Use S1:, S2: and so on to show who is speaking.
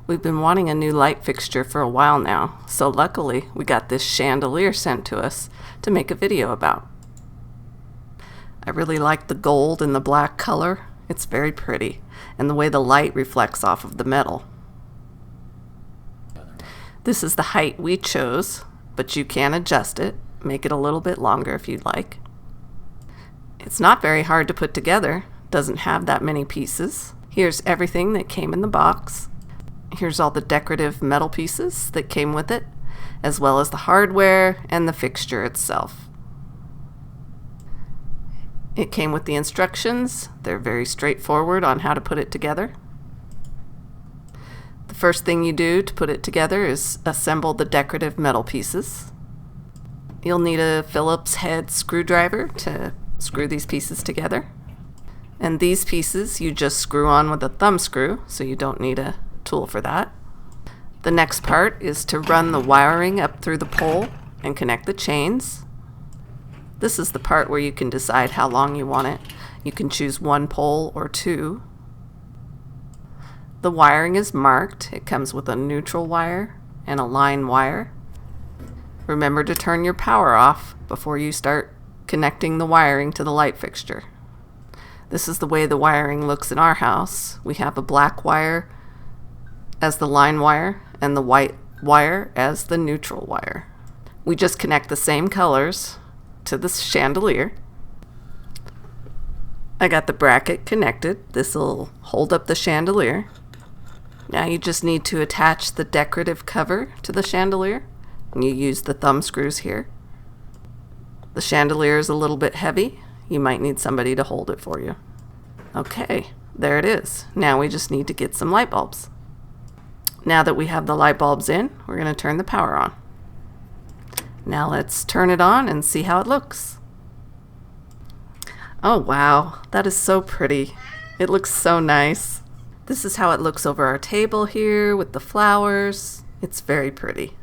S1: We've been wanting a new light fixture for a while now, so luckily we got this chandelier sent to us to make a video about. I really like the gold and the black color. It's very pretty, and the way the light reflects off of the metal. This is the height we chose, but you can adjust it, make it a little bit longer if you'd like. It's not very hard to put together, doesn't have that many pieces. Here's everything that came in the box. Here's all the decorative metal pieces that came with it, as well as the hardware and the fixture itself. It came with the instructions. They're very straightforward on how to put it together. The first thing you do to put it together is assemble the decorative metal pieces. You'll need a Phillips head screwdriver to screw these pieces together. And these pieces you just screw on with a thumb screw, so you don't need a tool for that. The next part is to run the wiring up through the pole and connect the chains. This is the part where you can decide how long you want it. You can choose 1 pole or 2. The wiring is marked. It comes with a neutral wire and a line wire. Remember to turn your power off before you start connecting the wiring to the light fixture. This is the way the wiring looks in our house. We have a black wire as the line wire and the white wire as the neutral wire. We just connect the same colors to the chandelier. I got the bracket connected. This will hold up the chandelier. Now you just need to attach the decorative cover to the chandelier, and you use the thumb screws here. The chandelier is a little bit heavy. You might need somebody to hold it for you. Okay, there it is. Now we just need to get some light bulbs. Now that we have the light bulbs in, we're going to turn the power on. Now let's turn it on and see how it looks. Oh wow, that is so pretty. It looks so nice. This is how it looks over our table here with the flowers. It's very pretty.